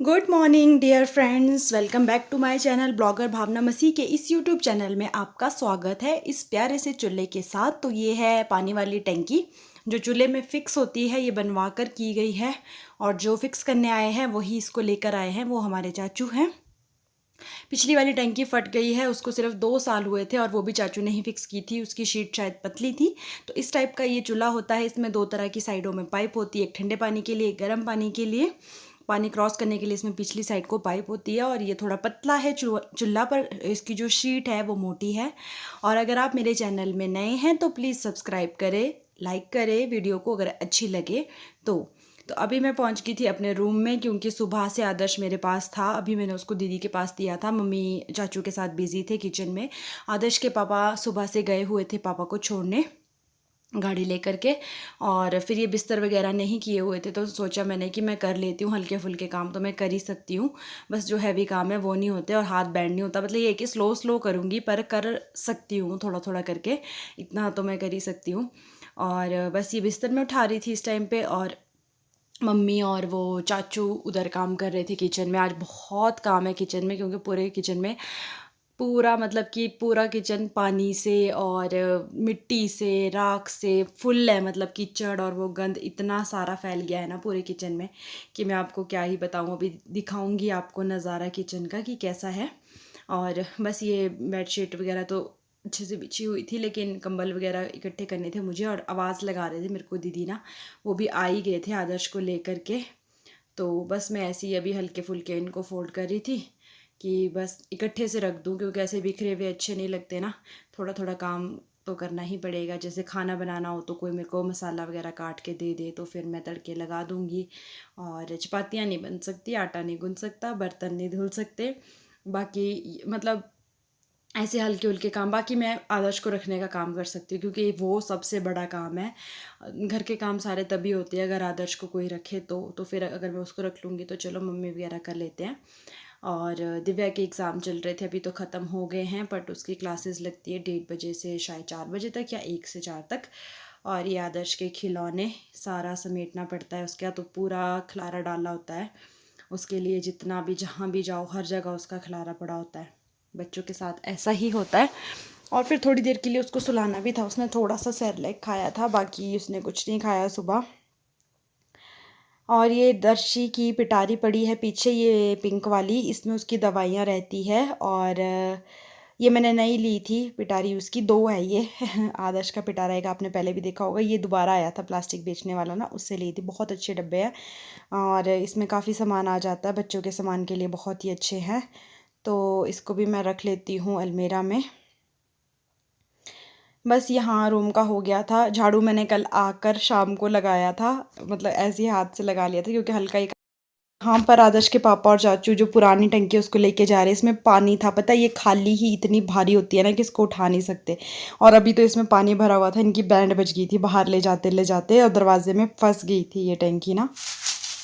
Good morning dear friends, welcome back to my channel blogger Bhawna Masih के इस YouTube channel में आपका स्वागत है इस प्यारे से चूल्हे के साथ। तो ये है पानी वाली टंकी जो चूल्हे में फ़िक्स होती है, ये बनवा कर की गई है। और जो फिक्स करने आए हैं वही इसको लेकर आए हैं, वो हमारे चाचू हैं। पिछली वाली टंकी फट गई है, उसको सिर्फ 2 साल हुए थे और वो भी चाचू ने ही फिक्स की थी। उसकी शीट शायद पतली थी। तो इस टाइप का ये चूल्हा होता है। इसमें 2 तरह की साइडों में पाइप होती है, एक ठंडे पानी के लिए, एक गर्म पानी के लिए। पानी क्रॉस करने के लिए इसमें पिछली साइड को पाइप होती है और ये थोड़ा पतला है चूल्हा, पर इसकी जो शीट है वो मोटी है। और अगर आप मेरे चैनल में नए हैं तो प्लीज़ सब्सक्राइब करें, लाइक करें वीडियो को अगर अच्छी लगे तो अभी मैं पहुंच गई थी अपने रूम में, क्योंकि सुबह से आदर्श मेरे पास था। अभी मैंने उसको दीदी के पास दिया था, मम्मी चाचू के साथ बिजी थे किचन में। आदर्श के पापा सुबह से गए हुए थे पापा को छोड़ने गाड़ी लेकर के, और फिर ये बिस्तर वगैरह नहीं किए हुए थे। तो सोचा मैंने कि मैं कर लेती हूँ, हल्के फुल्के काम तो मैं कर ही सकती हूँ, बस जो हैवी काम है वो नहीं होते और हाथ बैंड नहीं होता। मतलब ये कि स्लो स्लो करूँगी पर कर सकती हूँ, थोड़ा थोड़ा करके इतना तो मैं कर ही सकती हूँ। और बस ये बिस्तर में उठा रही थी इस टाइम पे, और मम्मी और वो चाचू उधर काम कर रहे थे किचन में। आज बहुत काम है किचन में, क्योंकि पूरे किचन में पूरा, मतलब कि पूरा किचन पानी से और मिट्टी से, राख से फुल है। मतलब कीचड़ और वो गंद इतना सारा फैल गया है ना पूरे किचन में कि मैं आपको क्या ही बताऊँ। अभी दिखाऊंगी आपको नज़ारा किचन का कि कैसा है। और बस ये बेडशीट वगैरह तो अच्छे से बिछी हुई थी, लेकिन कंबल वगैरह इकट्ठे करने थे मुझे, और आवाज़ लगा रहे थे मेरे को दीदी ना, वो भी आ ही गए थे आदर्श को लेकर के। तो बस मैं ऐसे ही अभी हल्के फुल्के इनको फोल्ड कर रही थी कि बस इकट्ठे से रख दूँ, क्योंकि ऐसे बिखरे हुए अच्छे नहीं लगते ना। थोड़ा थोड़ा काम तो करना ही पड़ेगा। जैसे खाना बनाना हो तो कोई मेरे को मसाला वगैरह काट के दे दे तो फिर मैं तड़के लगा दूँगी। और चपातियाँ नहीं बन सकती, आटा नहीं गूँथ सकता, बर्तन नहीं धुल सकते। बाकी मतलब ऐसे हल्के हल्के काम बाकी मैं आदर्श को रखने का काम कर सकती हूँ, क्योंकि वो सबसे बड़ा काम है। घर के काम सारे तभी होते हैं अगर आदर्श को कोई रखे तो फिर अगर मैं उसको रख लूँगी तो चलो मम्मी वगैरह कर लेते हैं। और दिव्या के एग्ज़ाम चल रहे थे, अभी तो ख़त्म हो गए हैं, बट उसकी क्लासेस लगती है 1:30 से शायद 4 बजे तक, या 1 से 4 तक। और ये आदर्श के खिलौने सारा समेटना पड़ता है, उसका तो पूरा खलारा डाला होता है उसके लिए। जितना भी जहाँ भी जाओ हर जगह उसका खलारा पड़ा होता है। बच्चों के साथ ऐसा ही होता है। और फिर थोड़ी देर के लिए उसको सुलाना भी था। उसने थोड़ा सा सेरेलैक खाया था, बाकी उसने कुछ नहीं खाया सुबह। और ये दर्शी की पिटारी पड़ी है पीछे, ये पिंक वाली, इसमें उसकी दवाइयाँ रहती है। और ये मैंने नई ली थी पिटारी, उसकी 2 है ये आदर्श का पिटारा एक आपने पहले भी देखा होगा, ये दोबारा आया था प्लास्टिक बेचने वाला ना, उससे ली थी। बहुत अच्छे डब्बे हैं और इसमें काफ़ी सामान आ जाता है, बच्चों के सामान के लिए बहुत ही अच्छे हैं। तो इसको भी मैं रख लेती हूँ अलमीरा में। बस यहाँ रूम का हो गया था झाड़ू। मैंने कल आकर शाम को लगाया था, मतलब ऐसे ही हाथ से लगा लिया था, क्योंकि हल्का ही। हाँ, पर आदर्श के पापा और चाचू जो पुरानी टंकी है उसको लेके जा रहे हैं। इसमें पानी था, पता है ये खाली ही इतनी भारी होती है ना कि इसको उठा नहीं सकते। और अभी तो इसमें पानी भरा हुआ था, इनकी बैंड बज गई थी बाहर ले जाते और दरवाजे में फंस गई थी ये टंकी ना।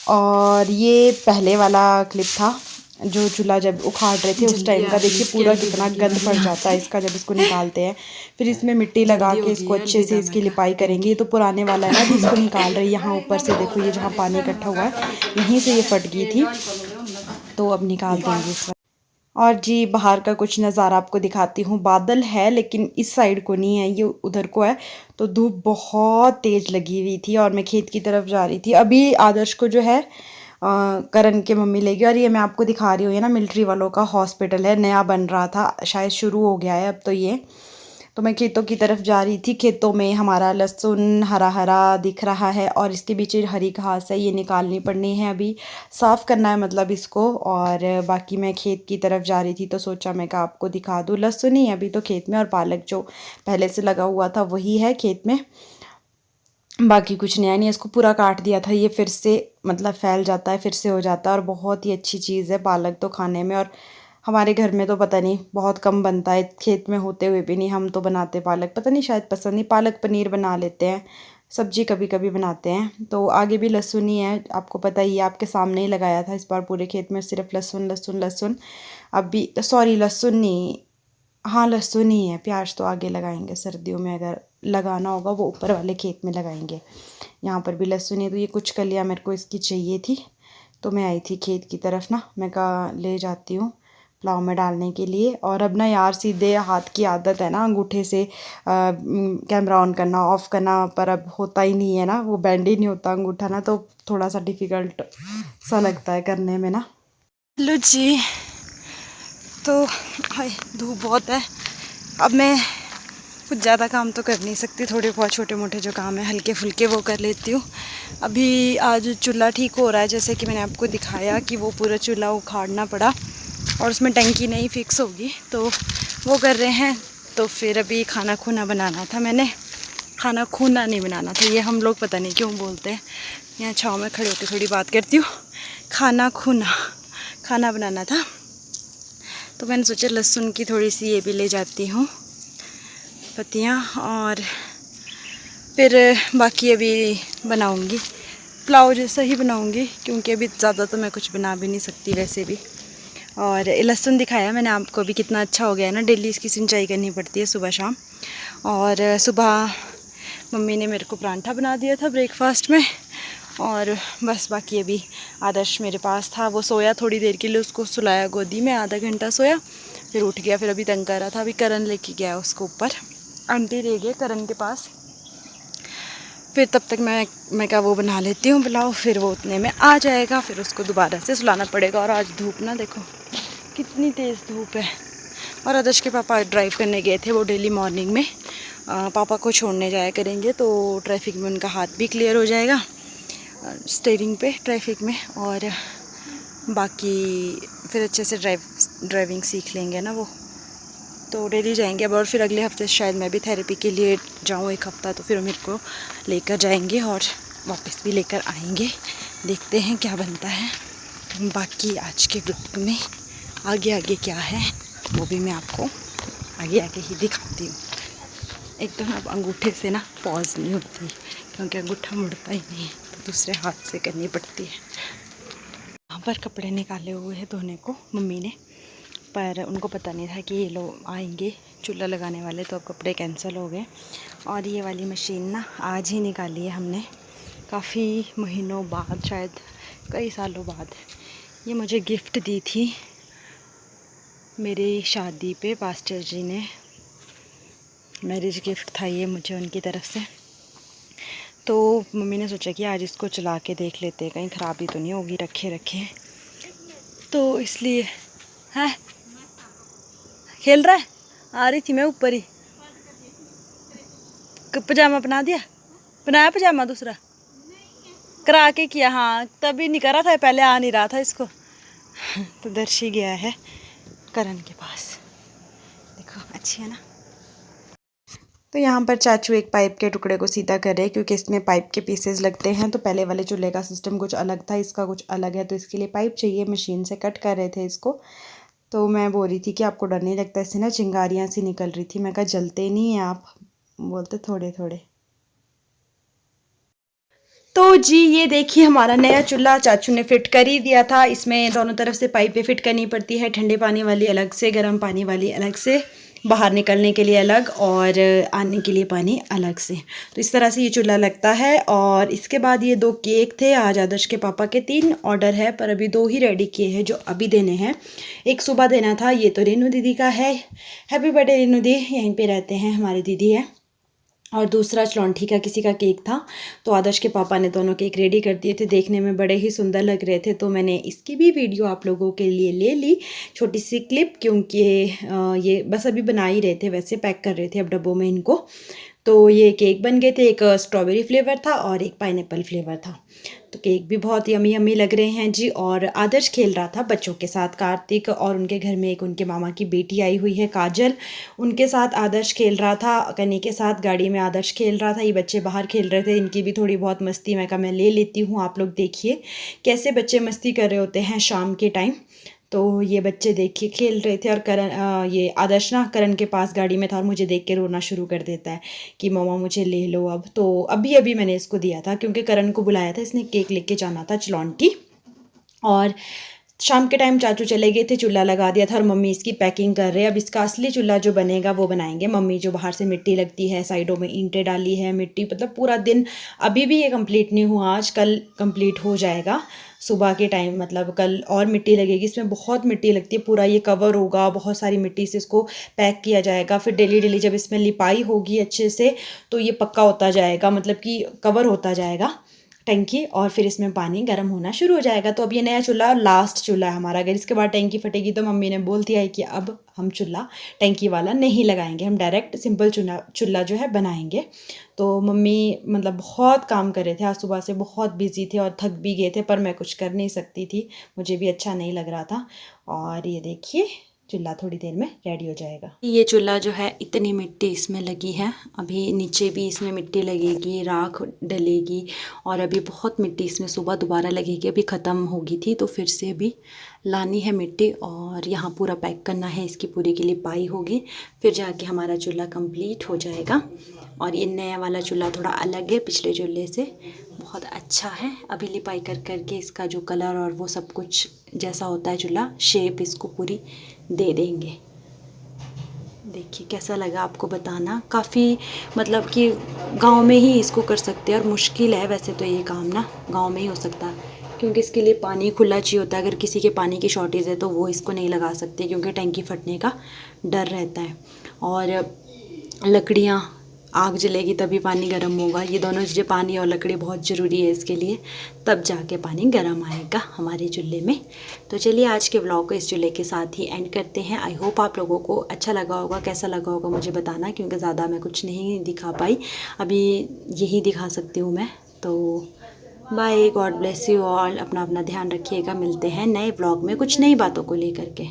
और ये पहले वाला क्लिप था जो चूल्हा जब उखाड़ रहे थे उस टाइम का। देखिए पूरा कितना गंद पड़ जाता है इसका जब इसको निकालते हैं। फिर इसमें मिट्टी लगा के इसको अच्छे से इसकी लिपाई करेंगे। ये तो पुराने वाला है ना, अभी इसको निकाल रहे हैं। यहाँ ऊपर से देखो ये जहाँ पानी इकट्ठा हुआ है यहीं से ये फट गई थी, तो अब निकाल देंगे इस। और जी बाहर का कुछ नज़ारा आपको दिखाती हूँ। बादल है लेकिन इस साइड को नहीं है, ये उधर को है। तो धूप बहुत तेज़ लगी हुई थी और मैं खेत की तरफ जा रही थी। अभी आदर्श को जो है करण के मम्मी ले गई। और ये मैं आपको दिखा रही हूँ, ये ना मिलिट्री वालों का हॉस्पिटल है, नया बन रहा था, शायद शुरू हो गया है अब तो ये। तो मैं खेतों की तरफ जा रही थी। खेतों में हमारा लहसुन हरा हरा दिख रहा है और इसके पीछे हरी घास है, ये निकालनी पड़नी है, अभी साफ़ करना है मतलब इसको। और बाकी मैं खेत की तरफ जा रही थी तो सोचा मैं कि आपको दिखा दूँ। लहसुन ही है अभी तो खेत में, और पालक जो पहले से लगा हुआ था वही है खेत में, बाकी कुछ नया नहीं है। इसको पूरा काट दिया था, ये फिर से मतलब फैल जाता है, फिर से हो जाता है। और बहुत ही अच्छी चीज़ है पालक तो खाने में। और हमारे घर में तो पता नहीं बहुत कम बनता है, खेत में होते हुए भी नहीं हम तो बनाते पालक, पता नहीं शायद पसंद नहीं। पालक पनीर बना लेते हैं, सब्जी कभी कभी बनाते हैं। तो आगे भी लहसुन ही है, आपको पता ही है, आपके सामने ही लगाया था इस बार पूरे खेत में सिर्फ लहसुन लहसुन लहसुन। अभी सॉरी लहसुन नहीं, हाँ लहसुन ही है, प्याज तो आगे लगाएंगे सर्दियों में, अगर लगाना होगा वो ऊपर वाले खेत में लगाएंगे। यहाँ पर भी लहसुन है। तो ये कुछ कलियाँ मेरे को इसकी चाहिए थी, तो मैं आई थी खेत की तरफ ना, मैं कहा ले जाती हूँ पुलाव में डालने के लिए। और अब ना यार सीधे हाथ की आदत है ना अंगूठे से कैमरा ऑन करना ऑफ़ करना, पर अब होता ही नहीं है ना, वो बैंड ही नहीं होता अंगूठा ना, तो थोड़ा सा डिफ़िकल्ट सा लगता है करने में ना। लो जी, तो हाय धूप बहुत है। अब मैं कुछ ज़्यादा काम तो कर नहीं सकती, थोड़े बहुत छोटे मोटे जो काम है हल्के फुल्के वो कर लेती हूँ। अभी आज चूल्हा ठीक हो रहा है, जैसे कि मैंने आपको दिखाया कि वो पूरा चूल्हा उखाड़ना पड़ा और उसमें टंकी नहीं फिक्स होगी, तो वो कर रहे हैं। तो फिर अभी खाना खूना बनाना था, मैंने खाना खूना नहीं बनाना था, ये हम लोग पता नहीं क्यों बोलते हैं। यहाँ छाँव में खड़े होकर थोड़ी बात करती हूँ। खाना खूना खाना बनाना था, तो मैंने सोचा लहसुन की थोड़ी सी ये भी ले जाती हूँ पत्तियाँ, और फिर बाकी अभी बनाऊँगी पुलाव जैसा ही बनाऊँगी, क्योंकि अभी ज़्यादा तो मैं कुछ बना भी नहीं सकती वैसे भी। और लहसुन दिखाया मैंने आपको अभी कितना अच्छा हो गया है ना, डेली इसकी सिंचाई करनी पड़ती है सुबह शाम। और सुबह मम्मी ने मेरे को परांठा बना दिया था ब्रेकफास्ट में, और बस बाकी अभी आदर्श मेरे पास था, वो सोया थोड़ी देर के लिए, उसको सुलाया गोदी में, आधा घंटा सोया, फिर उठ गया, फिर अभी तंग कर रहा था। अभी करण लेके गया उसको ऊपर, आंटी ले गए करण के पास। फिर तब तक मैं क्या वो बना लेती हूँ पुलाव, फिर वो उतने में आ जाएगा, फिर उसको दोबारा से सुलाना पड़ेगा। और आज धूप ना देखो कितनी तेज़ धूप है। और आदर्श के पापा ड्राइव करने गए थे, वो डेली मॉर्निंग में पापा को छोड़ने जाया करेंगे, तो ट्रैफिक में उनका हाथ भी क्लियर हो जाएगा स्टीयरिंग पे ट्रैफिक में, और बाकी फिर अच्छे से ड्राइविंग सीख लेंगे ना वो, तो डेली जाएंगे अब। और फिर अगले हफ्ते शायद मैं भी थेरेपी के लिए जाऊँ 1 हफ़्ता, तो फिर मेरे को लेकर जाएंगे और वापस भी लेकर आएंगे। देखते हैं क्या बनता है। बाकी आज के व्लॉग में आगे आगे क्या है वो भी मैं आपको आगे आगे ही दिखाती हूँ। एकदम अब अंगूठे से ना पॉज नहीं होती, क्योंकि अंगूठा मुड़ता ही नहीं है, तो दूसरे हाथ से करनी पड़ती है। यहाँ पर कपड़े निकाले हुए हैं धोने को मम्मी ने, पर उनको पता नहीं था कि ये लोग आएंगे चूल्हा लगाने वाले, तो अब कपड़े कैंसिल हो गए। और ये वाली मशीन ना आज ही निकाली है हमने, काफ़ी महीनों बाद, शायद कई सालों बाद। ये मुझे गिफ्ट दी थी मेरी शादी पे, पास्टर जी ने, मैरिज गिफ्ट था ये मुझे उनकी तरफ से। तो मम्मी ने सोचा कि आज इसको चला के देख लेते हैं, कहीं ख़राबी तो नहीं होगी रखे रखे, तो इसलिए। है खेल रहा है, आ रही थी मैं ऊपर ही। पजामा बना दिया, बनाया पजामा दूसरा करा के किया, हाँ तभी नहीं करा था, पहले आ नहीं रहा था इसको। तो दर्शी गया है करण के पास, देखो अच्छी है ना। तो यहाँ पर चाचू एक पाइप के टुकड़े को सीधा कर रहे हैं, क्योंकि इसमें पाइप के पीसेस लगते हैं। तो पहले वाले चूल्हे का सिस्टम कुछ अलग था, इसका कुछ अलग है, तो इसके लिए पाइप चाहिए। मशीन से कट कर रहे थे इसको। तो मैं बोल रही थी कि आपको डर नहीं लगता, इससे ना चिंगारियाँ सी निकल रही थी। मैं कहा जलते नहीं हैं आप, बोलते थोड़े थोड़े। तो जी ये देखिए हमारा नया चूल्हा चाचू ने फिट कर ही दिया था। इसमें दोनों तरफ से पाइपें फिट करनी पड़ती है, ठंडे पानी वाली अलग से, गर्म पानी वाली अलग से, बाहर निकलने के लिए अलग और आने के लिए पानी अलग से। तो इस तरह से ये चूल्हा लगता है। और इसके बाद ये 2 केक थे, आज आदर्श के पापा के 3 ऑर्डर है, पर अभी 2 ही रेडी किए हैं जो अभी देने हैं। एक सुबह देना था, ये तो रेनू दीदी का है, हैप्पी बर्थडे रेनू दी, यहीं पे रहते हैं हमारी दीदी है। और दूसरा चलौंठी का किसी का केक था। तो आदर्श के पापा ने दोनों केक रेडी कर दिए थे, देखने में बड़े ही सुंदर लग रहे थे, तो मैंने इसकी भी वीडियो आप लोगों के लिए ले ली, छोटी सी क्लिप, क्योंकि ये बस अभी बना ही रहे थे, वैसे पैक कर रहे थे अब डब्बों में इनको। तो ये केक बन गए थे, एक स्ट्रॉबेरी फ्लेवर था और एक पाइनएप्पल फ्लेवर था। तो केक भी बहुत यमी यमी लग रहे हैं जी। और आदर्श खेल रहा था बच्चों के साथ, कार्तिक और उनके घर में एक उनके मामा की बेटी आई हुई है काजल, उनके साथ आदर्श खेल रहा था। कन्नी के साथ गाड़ी में आदर्श खेल रहा था, ये बच्चे बाहर खेल रहे थे, इनकी भी थोड़ी बहुत मस्ती मैं कहा मैं ले लेती हूँ। आप लोग देखिए कैसे बच्चे मस्ती कर रहे होते हैं शाम के टाइम। तो ये बच्चे देखिए खेल रहे थे, और करण ये आदर्श ना करण के पास गाड़ी में था और मुझे देख के रोना शुरू कर देता है कि मम्मा मुझे ले लो अब। तो अभी अभी मैंने इसको दिया था, क्योंकि करण को बुलाया था, इसने केक लेके जाना था चलौंठी। और शाम के टाइम चाचू चले गए थे, चूल्हा लगा दिया था और मम्मी इसकी पैकिंग कर रहे हैं। अब इसका असली चूल्हा जो बनेगा वो बनाएंगे मम्मी, जो बाहर से मिट्टी लगती है, साइडों में ईंटें डाली है, मिट्टी, मतलब पूरा दिन अभी भी ये कंप्लीट नहीं हुआ, आज कल कंप्लीट हो जाएगा। सुबह के टाइम मतलब कल और मिट्टी लगेगी, इसमें बहुत मिट्टी लगती है, पूरा ये कवर होगा, बहुत सारी मिट्टी से इसको पैक किया जाएगा। फिर डेली डेली जब इसमें लिपाई होगी अच्छे से तो ये पक्का होता जाएगा, मतलब कि कवर होता जाएगा टंकी, और फिर इसमें पानी गर्म होना शुरू हो जाएगा। तो अब ये नया चूल्हा लास्ट चूल्हा है हमारा। अगर इसके बाद टंकी फटेगी तो मम्मी ने बोल दिया है कि अब हम चूल्हा टंकी वाला नहीं लगाएंगे, हम डायरेक्ट सिंपल चूल्हा जो है बनाएंगे। तो मम्मी मतलब बहुत काम कर रहे थे, आज सुबह से बहुत बिजी थे और थक भी गए थे, पर मैं कुछ कर नहीं सकती थी, मुझे भी अच्छा नहीं लग रहा था। और ये देखिए चूल्हा थोड़ी देर में रेडी हो जाएगा। ये चूल्हा जो है इतनी मिट्टी इसमें लगी है, अभी नीचे भी इसमें मिट्टी लगेगी, राख डलेगी, और अभी बहुत मिट्टी इसमें सुबह दोबारा लगेगी, अभी ख़त्म होगी थी तो फिर से अभी लानी है मिट्टी, और यहाँ पूरा पैक करना है, इसकी पूरी की लिपाई होगी, फिर जाके हमारा चूल्हा कंप्लीट हो जाएगा। और ये नया वाला चूल्हा थोड़ा अलग है पिछले चूल्हे से, बहुत अच्छा है। अभी लिपाई कर करके इसका जो कलर और वो सब कुछ जैसा होता है चूल्हा, शेप इसको पूरी दे देंगे। देखिए कैसा लगा आपको बताना, काफ़ी मतलब कि गांव में ही इसको कर सकते हैं, और मुश्किल है वैसे तो ये काम ना, गांव में ही हो सकता है, क्योंकि इसके लिए पानी खुला चाहिए होता है। अगर किसी के पानी की शॉर्टेज है तो वो इसको नहीं लगा सकते, क्योंकि टंकी फटने का डर रहता है। और लकड़ियाँ, आग जलेगी तभी पानी गर्म होगा, ये दोनों चीज़ें, पानी और लकड़ी बहुत ज़रूरी है इसके लिए, तब जाके पानी गर्म आएगा हमारे चूल्हे में। तो चलिए आज के व्लॉग को इस चूल्हे के साथ ही एंड करते हैं। आई होप आप लोगों को अच्छा लगा होगा, कैसा लगा होगा मुझे बताना, क्योंकि ज़्यादा मैं कुछ नहीं दिखा पाई, अभी यही दिखा सकती हूँ मैं। तो bye, god bless you all, अपना अपना ध्यान रखिएगा, मिलते हैं नए व्लॉग में कुछ नई बातों को लेकर के।